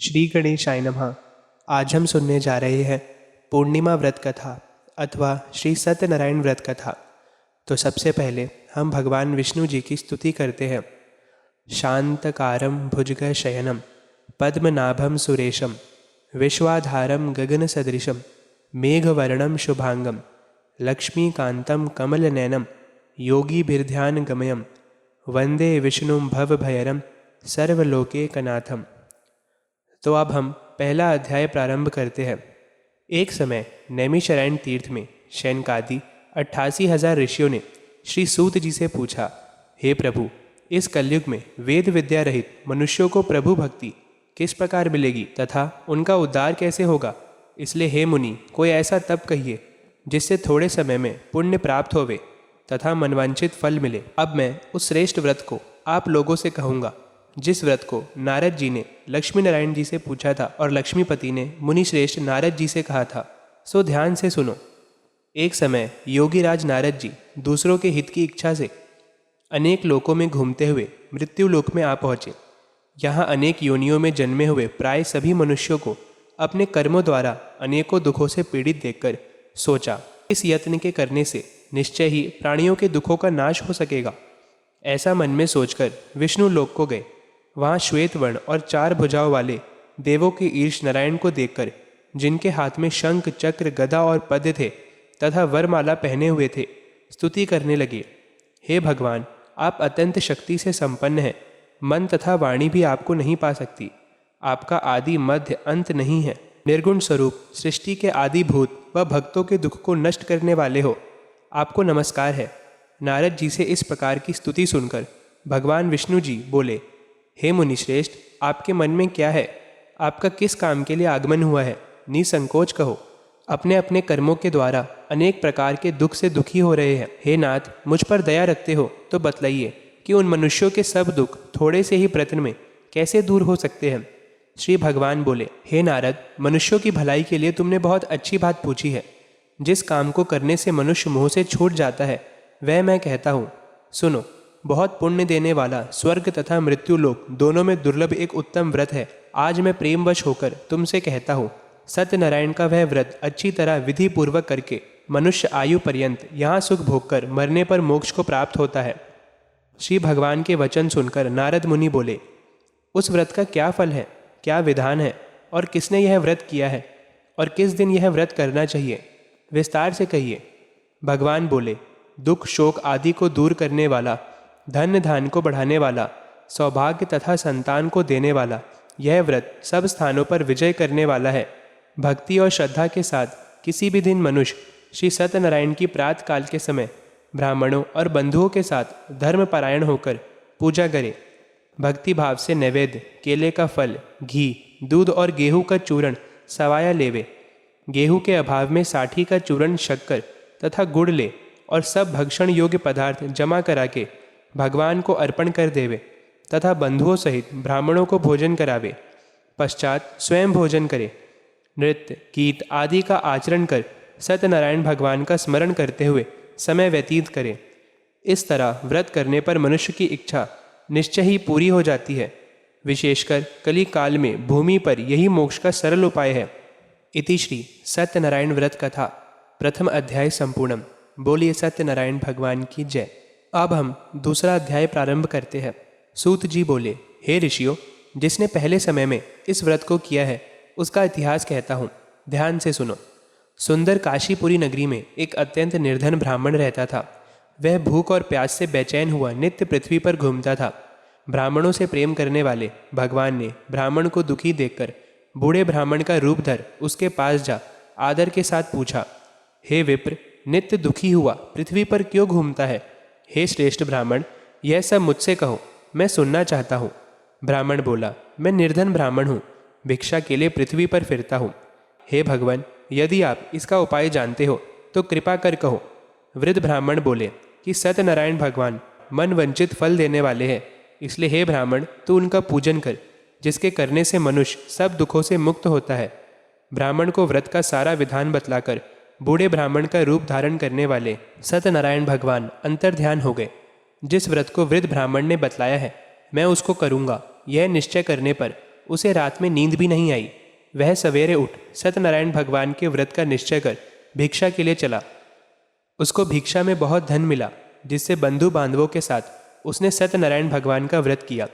श्री गणेशाय नमः। आज हम सुनने जा रहे हैं पूर्णिमा व्रत कथा अथवा श्री सत्यनारायण व्रत कथा। तो सबसे पहले हम भगवान विष्णु जी की स्तुति करते हैं। शांतकारं भुजगशयनं पद्मनाभं सुरेशं विश्वाधारं गगनसदृशं मेघवर्णं शुभांगं लक्ष्मीकान्तं कमलनयनं योगीभिर्ध्यानगम्यं वंदे विष्णुं भवभयहरं सर्वलोकैकनाथम्। तो अब हम पहला अध्याय प्रारंभ करते हैं। एक समय नैमिषारण्य तीर्थ में शैनकादि 88,000 ऋषियों ने श्री सूत जी से पूछा, हे प्रभु, इस कलयुग में वेद विद्या रहित मनुष्यों को प्रभु भक्ति किस प्रकार मिलेगी तथा उनका उद्धार कैसे होगा? इसलिए हे मुनि, कोई ऐसा तप कहिए जिससे थोड़े समय में पुण्य प्राप्त होवे तथा मनवांछित फल मिले। अब मैं उस श्रेष्ठ व्रत को आप लोगों से कहूँगा जिस व्रत को नारद जी ने लक्ष्मी नारायण जी से पूछा था और लक्ष्मीपति ने मुनि श्रेष्ठ नारद जी से कहा था। सो ध्यान से सुनो। एक समय योगीराज नारद जी दूसरों के हित की इच्छा से अनेक लोकों में घूमते हुए मृत्यु लोक में आ पहुँचे। यहाँ अनेक योनियों में जन्मे हुए प्राय सभी मनुष्यों को अपने कर्मों द्वारा अनेकों दुखों से पीड़ित देखकर सोचा, इस यत्न के करने से निश्चय ही प्राणियों के दुखों का नाश हो सकेगा। ऐसा मन में सोचकर विष्णु लोक को गए। वहाँ श्वेत वर्ण और 4 भुजाओं वाले देवों के ईश नारायण को देखकर, जिनके हाथ में शंख चक्र गदा और पद्य थे तथा वरमाला पहने हुए थे, स्तुति करने लगे। हे भगवान, आप अत्यंत शक्ति से संपन्न हैं। मन तथा वाणी भी आपको नहीं पा सकती। आपका आदि मध्य अंत नहीं है। निर्गुण स्वरूप सृष्टि के आदिभूत व भक्तों के दुख को नष्ट करने वाले हो। आपको नमस्कार है। नारद जी से इस प्रकार की स्तुति सुनकर भगवान विष्णु जी बोले, हे मुनिश्रेष्ठ, आपके मन में क्या है? आपका किस काम के लिए आगमन हुआ है? निसंकोच कहो। अपने अपने कर्मों के द्वारा अनेक प्रकार के दुख से दुखी हो रहे हैं। हे नाथ, मुझ पर दया रखते हो तो बतलाइए कि उन मनुष्यों के सब दुख थोड़े से ही प्रयत्न में कैसे दूर हो सकते हैं? श्री भगवान बोले, हे नारद, मनुष्यों की भलाई के लिए तुमने बहुत अच्छी बात पूछी है। जिस काम को करने से मनुष्य मोह से छूट जाता है वह मैं कहता हूँ। सुनो। बहुत पुण्य देने वाला स्वर्ग तथा मृत्यु लोक दोनों में दुर्लभ एक उत्तम व्रत है। आज मैं प्रेमवश होकर तुमसे कहता हूँ, सत्यनारायण का वह व्रत अच्छी तरह विधि पूर्वक करके मनुष्य आयु पर्यंत यहाँ सुख भोग कर मरने पर मोक्ष को प्राप्त होता है। श्री भगवान के वचन सुनकर नारद मुनि बोले, उस व्रत का क्या फल है, क्या विधान है और किसने यह व्रत किया है और किस दिन यह व्रत करना चाहिए? विस्तार से कहिए। भगवान बोले, दुख शोक आदि को दूर करने वाला, धन धान को बढ़ाने वाला, सौभाग्य तथा संतान को देने वाला यह व्रत सब स्थानों पर विजय करने वाला है। भक्ति और श्रद्धा के साथ किसी भी दिन मनुष्य श्री सत्यनारायण की प्रातः काल के समय ब्राह्मणों और बंधुओं के साथ धर्मपरायण होकर पूजा करे। भक्ति भाव से नैवेद्य, केले का फल, घी, दूध और गेहूं का चूर्ण सवाया लेवे। गेहूं के अभाव में साठी का चूर्ण, शक्कर तथा गुड़ ले और सब भक्षण योग्य पदार्थ जमा करा के भगवान को अर्पण कर देवे तथा बंधुओं सहित ब्राह्मणों को भोजन करावे। पश्चात स्वयं भोजन करे। नृत्य गीत आदि का आचरण कर सत्यनारायण भगवान का स्मरण करते हुए समय व्यतीत करे। इस तरह व्रत करने पर मनुष्य की इच्छा निश्चय ही पूरी हो जाती है। विशेषकर कली काल में भूमि पर यही मोक्ष का सरल उपाय है। इति श्री सत्यनारायण व्रत कथा प्रथम अध्याय संपूर्णम। बोलिए सत्यनारायण भगवान की जय। अब हम दूसरा अध्याय प्रारंभ करते हैं। सूत जी बोले, हे ऋषियों, जिसने पहले समय में इस व्रत को किया है उसका इतिहास कहता हूँ, ध्यान से सुनो। सुंदर काशीपुरी नगरी में एक अत्यंत निर्धन ब्राह्मण रहता था। वह भूख और प्यास से बेचैन हुआ नित्य पृथ्वी पर घूमता था। ब्राह्मणों से प्रेम करने वाले भगवान ने ब्राह्मण को दुखी देखकर बूढ़े ब्राह्मण का रूप धर उसके पास जा आदर के साथ पूछा, हे विप्र, नित्य दुखी हुआ पृथ्वी पर क्यों घूमता है? हे श्रेष्ठ ब्राह्मण, यह सब मुझसे कहो, मैं सुनना चाहता हूँ। ब्राह्मण बोला, मैं निर्धन ब्राह्मण हूँ, भिक्षा के लिए पृथ्वी पर फिरता हूँ। हे भगवान, यदि आप इसका उपाय जानते हो तो कृपा कर कहो। वृद्ध ब्राह्मण बोले कि सत्यनारायण भगवान मन वंचित फल देने वाले हैं, इसलिए हे ब्राह्मण, तू उनका पूजन कर, जिसके करने से मनुष्य सब दुखों से मुक्त होता है। ब्राह्मण को व्रत का सारा विधान बतलाकर बूढ़े ब्राह्मण का रूप धारण करने वाले सत्यनारायण भगवान अंतर्ध्यान हो गए। जिस व्रत को वृद्ध ब्राह्मण ने बतलाया है मैं उसको करूँगा, यह निश्चय करने पर उसे रात में नींद भी नहीं आई। वह सवेरे उठ सत्यनारायण भगवान के व्रत का निश्चय कर भिक्षा के लिए चला। उसको भिक्षा में बहुत धन मिला, जिससे बंधु बांधवों के साथ उसने सत्यनारायण भगवान का व्रत किया।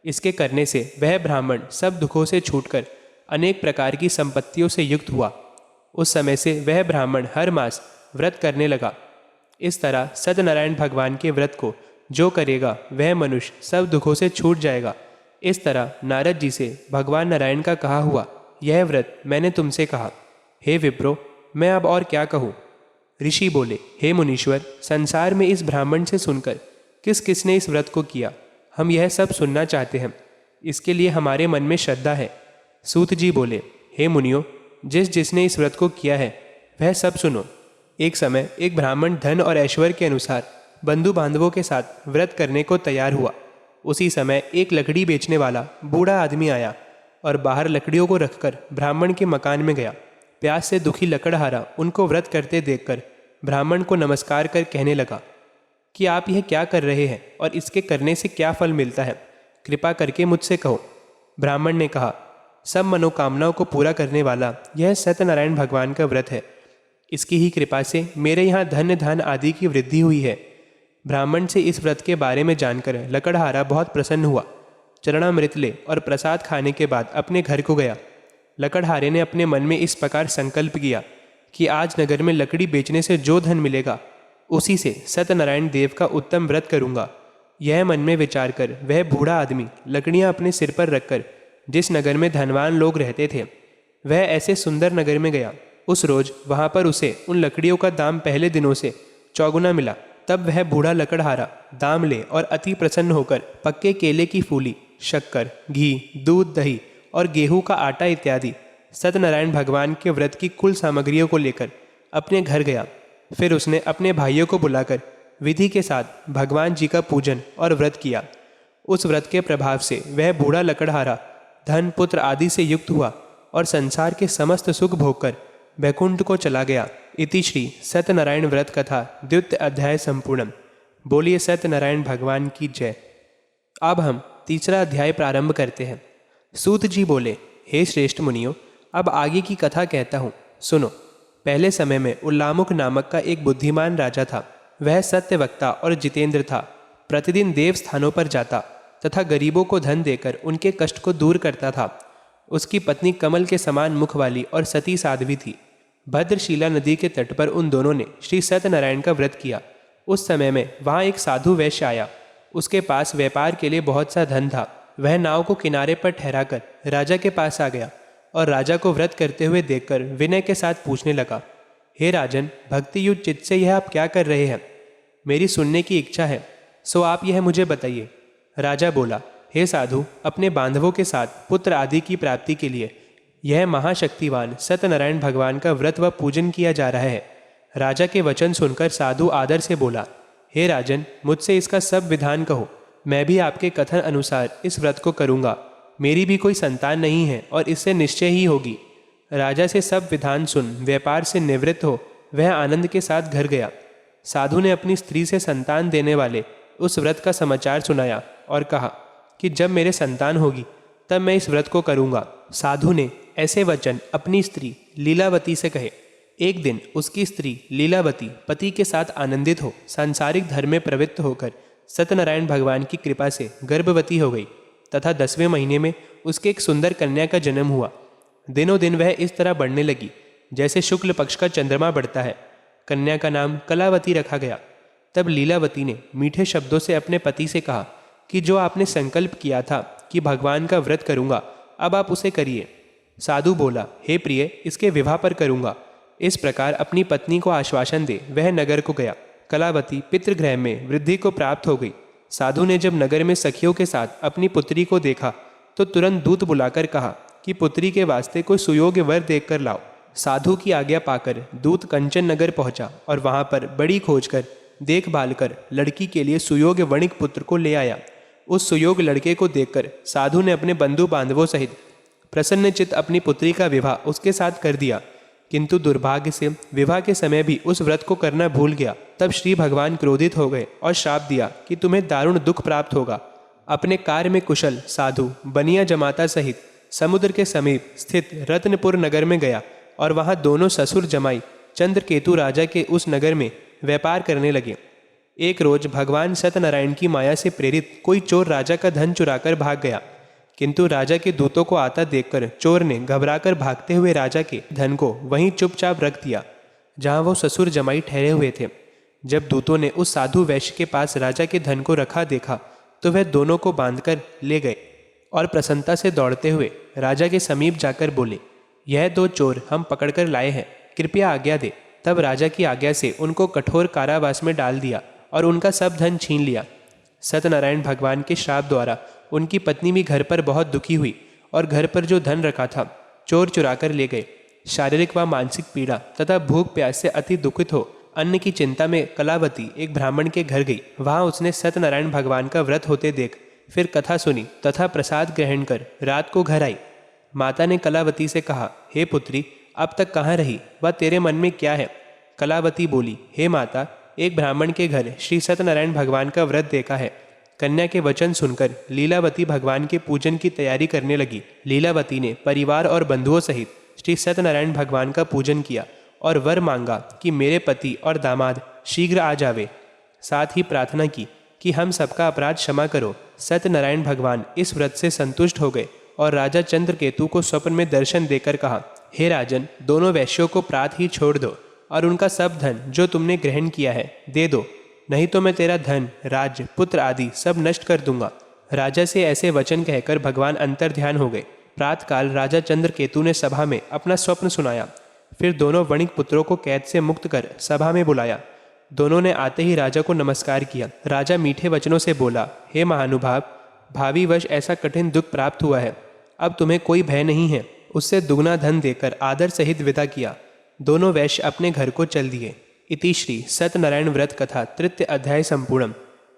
इसके करने से वह ब्राह्मण सब दुखों से छूटकर अनेक प्रकार की संपत्तियों से युक्त हुआ। उस समय से वह ब्राह्मण हर मास व्रत करने लगा। इस तरह सत्यनारायण भगवान के व्रत को जो करेगा वह मनुष्य सब दुखों से छूट जाएगा। इस तरह नारद जी से भगवान नारायण का कहा हुआ यह व्रत मैंने तुमसे कहा। हे विप्रो, मैं अब और क्या कहूँ। ऋषि बोले, हे मुनीश्वर, संसार में इस ब्राह्मण से सुनकर किस किसने इस व्रत को किया, हम यह सब सुनना चाहते हैं। इसके लिए हमारे मन में श्रद्धा है। सूत जी बोले, हे मुनियों, जिसने इस व्रत को किया है वह सब सुनो। एक समय एक ब्राह्मण धन और ऐश्वर्य के अनुसार बंधु बांधवों के साथ व्रत करने को तैयार हुआ। उसी समय एक लकड़ी बेचने वाला बूढ़ा आदमी आया और बाहर लकड़ियों को रखकर ब्राह्मण के मकान में गया। प्यास से दुखी लकड़हारा उनको व्रत करते देखकर ब्राह्मण को नमस्कार कर कहने लगा कि आप यह क्या कर रहे हैं और इसके करने से क्या फल मिलता है, कृपा करके मुझसे कहो। ब्राह्मण ने कहा, सब मनोकामनाओं को पूरा करने वाला यह सत्यनारायण भगवान का व्रत है। इसकी ही कृपा से मेरे यहाँ धन्य धान आदि की वृद्धि हुई है। ब्राह्मण से इस व्रत के बारे में जानकर लकड़हारा बहुत प्रसन्न हुआ। चरणामृत ले और प्रसाद खाने के बाद अपने घर को गया। लकड़हारे ने अपने मन में इस प्रकार संकल्प किया कि आज नगर में लकड़ी बेचने से जो धन मिलेगा उसी से सत्यनारायण देव का उत्तम व्रत करूंगा। यह मन में विचार कर वह बूढ़ा आदमी लकड़ियां अपने सिर पर रखकर जिस नगर में धनवान लोग रहते थे वह ऐसे सुंदर नगर में गया। उस रोज वहां पर उसे उन लकड़ियों का दाम पहले दिनों से चौगुना मिला। तब वह बूढ़ा लकड़हारा दाम ले और अति प्रसन्न होकर पक्के केले की फूली, शक्कर, घी, दूध, दही और गेहूं का आटा इत्यादि सत्यनारायण भगवान के व्रत की कुल सामग्रियों को लेकर अपने घर गया। फिर उसने अपने भाइयों को बुलाकर विधि के साथ भगवान जी का पूजन और व्रत किया। उस व्रत के प्रभाव से वह बूढ़ा लकड़हारा धन, पुत्र आदि से युक्त हुआ और संसार के समस्त सुख भोगकर वैकुंठ को चला गया। इति श्री सत्यनारायण व्रत कथा द्वितीय अध्याय संपूर्णम। बोलिए सत्यनारायण भगवान की जय। अब हम तीसरा अध्याय प्रारंभ करते हैं। सूत जी बोले, हे श्रेष्ठ मुनियों, अब आगे की कथा कहता हूँ, सुनो। पहले समय में उल्लामुख नामक का एक बुद्धिमान राजा था। वह सत्यवक्ता और जितेंद्र था। प्रतिदिन देव स्थानों पर जाता तथा गरीबों को धन देकर उनके कष्ट को दूर करता था। उसकी पत्नी कमल के समान मुख वाली और सती साध्वी थी। भद्रशिला नदी के तट पर उन दोनों ने श्री सत्यनारायण का व्रत किया। उस समय में वहाँ एक साधु वैश्य आया। उसके पास व्यापार के लिए बहुत सा धन था। वह नाव को किनारे पर ठहराकर राजा के पास आ गया और राजा को व्रत करते हुए देखकर विनय के साथ पूछने लगा, हे राजन, भक्ति युक्त चित्त से यह आप क्या कर रहे हैं? मेरी सुनने की इच्छा है, सो आप यह मुझे बताइए। राजा बोला, हे साधु, अपने बांधवों के साथ पुत्र आदि की प्राप्ति के लिए यह महाशक्तिवान सत्यनारायण भगवान का व्रत व पूजन किया जा रहा है। राजा के वचन सुनकर साधु आदर से बोला, हे राजन, मुझसे इसका सब विधान कहो। मैं भी आपके कथन अनुसार इस व्रत को करूँगा। मेरी भी कोई संतान नहीं है और इससे निश्चय ही होगी। राजा से सब विधान सुन व्यापार से निवृत्त हो वह आनंद के साथ घर गया। साधु ने अपनी स्त्री से संतान देने वाले उस व्रत का समाचार सुनाया और कहा कि जब मेरे संतान होगी तब मैं इस व्रत को करूँगा। साधु ने ऐसे वचन अपनी स्त्री लीलावती से कहे। एक दिन उसकी स्त्री लीलावती पति के साथ आनंदित हो सांसारिक धर्म में प्रवृत्त होकर सत्यनारायण भगवान की कृपा से गर्भवती हो गई तथा 10वें महीने में उसके एक सुंदर कन्या का जन्म हुआ। दिनों दिन वह इस तरह बढ़ने लगी जैसे शुक्ल पक्ष का चंद्रमा बढ़ता है। कन्या का नाम कलावती रखा गया। तब लीलावती ने मीठे शब्दों से अपने पति से कहा कि जो आपने संकल्प किया था कि भगवान का व्रत करूंगा, अब आप उसे करिए। साधु बोला, हे प्रिय, इसके विवाह पर करूंगा। इस प्रकार अपनी पत्नी को आश्वासन दे वह नगर को गया। कलावती पितृगृह में वृद्धि को प्राप्त हो गई। साधु ने जब नगर में सखियों के साथ अपनी पुत्री को देखा तो तुरंत दूत बुलाकर कहा कि पुत्री के वास्ते कोई सुयोग्य वर देखकर लाओ। साधु की आज्ञा पाकर दूत कंचन नगर पहुंचा और वहां पर बड़ी खोज कर देखभाल कर लड़की के लिए सुयोग्य वणिक पुत्र को ले आया। उस सुयोग्य लड़के को देखकर साधु ने अपने बंधु बांधवों सहित प्रसन्नचित्त अपनी पुत्री का विवाह उसके साथ कर दिया। किंतु दुर्भाग्य से विवाह के समय भी उस व्रत को करना भूल गया। तब श्री भगवान क्रोधित हो गए और श्राप दिया कि तुम्हें दारुण दुख प्राप्त होगा। अपने कार्य में कुशल साधु बनिया जमाता सहित समुद्र के समीप स्थित रत्नपुर नगर में गया और वहां दोनों ससुर जमाई चंद्रकेतु राजा के उस नगर में व्यापार करने लगे। एक रोज भगवान सत्यनारायण की माया से प्रेरित कोई चोर राजा का धन चुराकर भाग गया, किंतु राजा के दूतों को आता देखकर चोर ने घबराकर भागते हुए राजा के धन को वहीं चुपचाप रख दिया जहां वो ससुर जमाई ठहरे हुए थे। जब दूतों ने उस साधु वैश्य के पास राजा के धन को रखा देखा तो वह दोनों को बांधकर ले गए और प्रसन्नता से दौड़ते हुए राजा के समीप जाकर बोले, यह दो चोर हम पकड़कर लाए हैं, कृपया आज्ञा दे। तब राजा की आज्ञा से उनको कठोर कारावास में डाल दिया और उनका सब धन छीन लिया। सत्यनारायण भगवान के श्राप द्वारा उनकी पत्नी भी घर पर बहुत दुखी हुई और घर पर जो धन रखा था चोर चुरा कर ले गए। शारीरिक व मानसिक पीड़ा तथा भूख प्यास से अति दुखित हो अन्न की चिंता में कलावती एक ब्राह्मण के घर गई। वहां उसने सत्यनारायण भगवान का व्रत होते देख फिर कथा सुनी तथा प्रसाद ग्रहण कर रात को घर आई। माता ने कलावती से कहा, हे पुत्री, अब तक कहाँ रही व तेरे मन में क्या है? कलावती बोली, हे माता, एक ब्राह्मण के घर श्री सत्यनारायण भगवान का व्रत देखा है। कन्या के वचन सुनकर लीलावती भगवान के पूजन की तैयारी करने लगी। लीलावती ने परिवार और बंधुओं सहित श्री सत्यनारायण भगवान का पूजन किया और वर मांगा कि मेरे पति और दामाद शीघ्र आ जावे। साथ ही प्रार्थना की कि हम सबका अपराध क्षमा करो। सत्यनारायण भगवान इस व्रत से संतुष्ट हो गए और राजा चंद्रकेतु को स्वप्न में दर्शन देकर कहा, हे राजन, दोनों वैश्यों को प्रात ही छोड़ दो और उनका सब धन जो तुमने ग्रहण किया है दे दो, नहीं तो मैं तेरा धन, राज्य, पुत्र आदि सब नष्ट कर दूंगा। राजा से ऐसे वचन कहकर भगवान अंतर्ध्यान हो गए। प्रातःकाल राजा चंद्रकेतु ने सभा में अपना स्वप्न सुनाया। फिर दोनों वणिक पुत्रों को कैद से मुक्त कर सभा में बुलाया। दोनों ने आते ही राजा को नमस्कार किया। राजा मीठे वचनों से बोला, हे महानुभाव, भावी वर्ष ऐसा कठिन दुख प्राप्त हुआ है, अब तुम्हें कोई भय नहीं है। उससे दुगना धन देकर आदर सहित विदा किया। दोनों वैश्य अपने घर को चल दिए। इति श्री सत्यनारायण व्रत कथा तृतीय अध्याय संपूर्णम।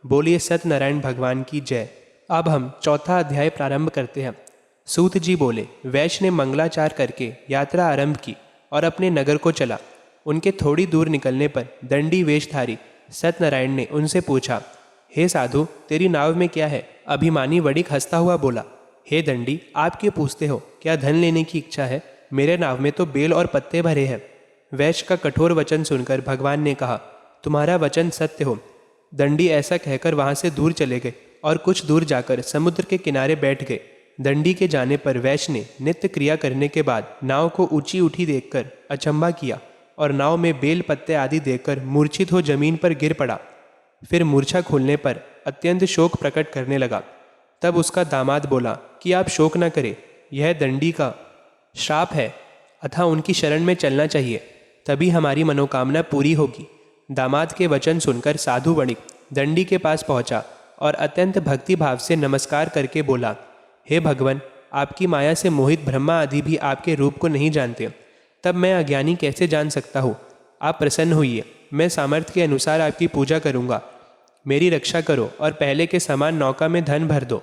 बोलिए सत्यनारायण भगवान की जय। अब हम चौथा अध्याय प्रारंभ करते हैं। सूत जी बोले, वैश्य ने मंगलाचार करके यात्रा आरंभ की और अपने नगर को चला। उनके थोड़ी दूर निकलने पर दंडी वेशधारी सत्यनारायण ने उनसे पूछा, हे साधु, तेरी नाव में क्या है? अभिमानी वणिक हंसता हुआ बोला, हे दंडी, आप क्यों पूछते हो? क्या धन लेने की इच्छा है? मेरे नाव में तो बेल और पत्ते भरे हैं। वैश्य का कठोर वचन सुनकर भगवान ने कहा, तुम्हारा वचन सत्य हो। दंडी ऐसा कहकर वहां से दूर चले गए और कुछ दूर जाकर समुद्र के किनारे बैठ गए। दंडी के जाने पर वैश्य ने नित्य क्रिया करने के बाद नाव को ऊंची उठी देखकर अचंभा किया और नाव में बेल पत्ते आदि देखकर मूर्छित हो जमीन पर गिर पड़ा। फिर मूर्छा खुलने पर अत्यंत शोक प्रकट करने लगा। तब उसका दामाद बोला कि आप शोक न करें, यह दंडी का श्राप है, अतः उनकी शरण में चलना चाहिए, तभी हमारी मनोकामना पूरी होगी। दामाद के वचन सुनकर साधु वणिक दंडी के पास पहुंचा और अत्यंत भक्ति भाव से नमस्कार करके बोला, हे भगवान, आपकी माया से मोहित ब्रह्मा आदि भी आपके रूप को नहीं जानते, तब मैं अज्ञानी कैसे जान सकता हूँ? आप प्रसन्न होइए, मैं सामर्थ्य के अनुसार आपकी पूजा करूँगा। मेरी रक्षा करो और पहले के समान नौका में धन भर दो।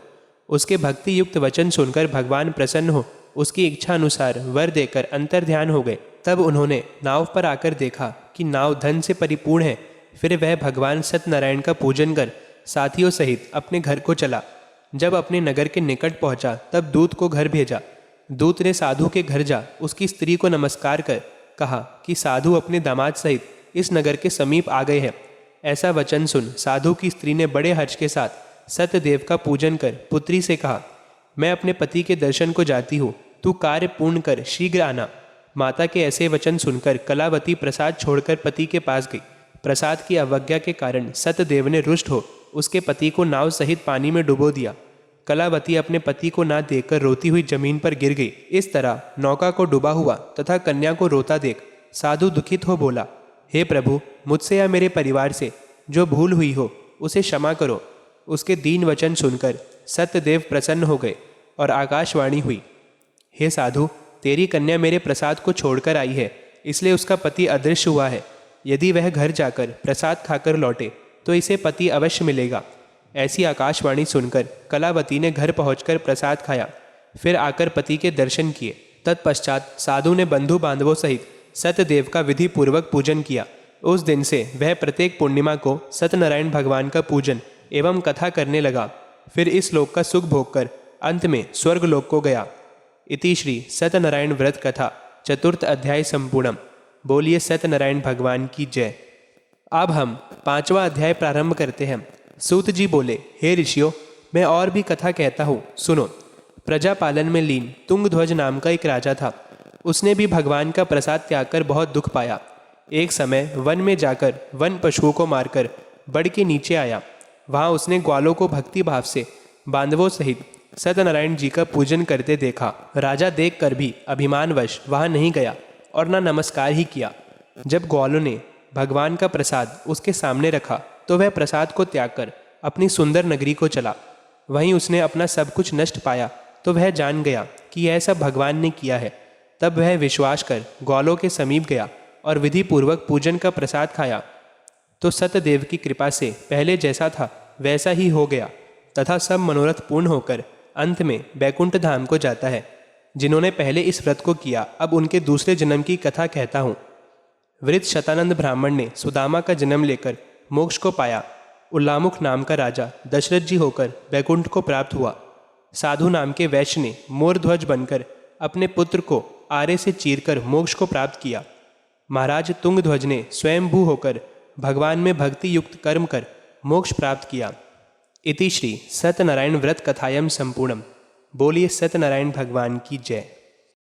उसके भक्ति युक्त वचन सुनकर भगवान प्रसन्न हो उसकी इच्छा अनुसार वर देकर अंतर्ध्यान हो गए। तब उन्होंने नाव पर आकर देखा कि नाव धन से परिपूर्ण है। फिर वह भगवान सत्यनारायण का पूजन कर साथियों सहित अपने घर को चला। जब अपने नगर के निकट पहुंचा तब दूत को घर भेजा। दूत ने साधु के घर जा उसकी स्त्री को नमस्कार कर कहा कि साधु अपने दामाद सहित इस नगर के समीप आ गए हैं। ऐसा वचन सुन साधु की स्त्री ने बड़े हर्ष के साथ सत्यदेव का पूजन कर पुत्री से कहा, मैं अपने पति के दर्शन को जाती हूँ, तू कार्य पूर्ण कर शीघ्र आना। माता के ऐसे वचन सुनकर कलावती प्रसाद छोड़कर पति के पास गई। प्रसाद की अवज्ञा के कारण सत्यदेव ने रुष्ट हो उसके पति को नाव सहित पानी में डुबो दिया। कलावती अपने पति को ना देखकर रोती हुई जमीन पर गिर गई। इस तरह नौका को डूबा हुआ तथा कन्या को रोता देख साधु दुखित हो बोला, हे प्रभु, मुझसे या मेरे परिवार से जो भूल हुई हो उसे क्षमा करो। उसके दीन वचन सुनकर सत्यदेव प्रसन्न हो गए और आकाशवाणी हुई, हे साधु, तेरी कन्या मेरे प्रसाद को छोड़कर आई है, इसलिए उसका पति अदृश्य हुआ है। यदि वह घर जाकर प्रसाद खाकर लौटे तो इसे पति अवश्य मिलेगा। ऐसी आकाशवाणी सुनकर कलावती ने घर पहुंचकर प्रसाद खाया, फिर आकर पति के दर्शन किए। तत्पश्चात साधु ने बंधु बांधवों सहित सत्यदेव का विधि पूर्वक पूजन किया। उस दिन से वह प्रत्येक पूर्णिमा को सत्यनारायण भगवान का पूजन एवं कथा करने लगा। फिर इस लोक का सुख भोग कर अंत में स्वर्ग लोक को गया। इति श्री सत्यनारायण व्रत कथा चतुर्थ अध्याय संपूर्णम। बोलिए सत्यनारायण भगवान की जय। अब हम 5वां अध्याय प्रारंभ करते हैं। सूत जी बोले, हे ऋषियों, मैं और भी कथा कहता हूँ, सुनो। प्रजा पालन में लीन तुंगध्वज नाम का एक राजा था। उसने भी भगवान का प्रसाद त्याग कर बहुत दुख पाया। एक समय वन में जाकर वन पशुओं को मारकर बड़ के नीचे आया। वहाँ उसने ग्वालों को भक्ति भाव से बांधवों सहित सत्यनारायण जी का पूजन करते देखा। राजा देखकर भी अभिमानवश वहाँ नहीं गया और न नमस्कार ही किया। जब ग्वालों ने भगवान का प्रसाद उसके सामने रखा तो वह प्रसाद को त्याग कर अपनी सुंदर नगरी को चला। वहीं उसने अपना सब कुछ नष्ट पाया तो वह जान गया कि यह सब भगवान ने किया है। तब वह विश्वास कर ग्वालों के समीप गया और विधि पूर्वक पूजन का प्रसाद खाया तो सत्यदेव की कृपा से पहले जैसा था वैसा ही हो गया तथा सब मनोरथ पूर्ण होकर अंत में बैकुंठ धाम को जाता है। जिन्होंने पहले इस व्रत को किया अब उनके दूसरे जन्म की कथा कहता हूँ। वृद्ध शतानंद ब्राह्मण ने सुदामा का जन्म लेकर मोक्ष को पाया। उल्लामुख नाम का राजा दशरथ जी होकर बैकुंठ को प्राप्त हुआ। साधु नाम के वैश्य ने मोरध्वज बनकर अपने पुत्र को आरे से चीरकर मोक्ष को प्राप्त किया। महाराज तुंगध्वज ने स्वयंभू होकर भगवान में भक्ति युक्त कर्म कर मोक्ष प्राप्त किया। इति श्री सत्यनारायण व्रत कथायम संपूर्णम। बोलिए सत्यनारायण भगवान की जय।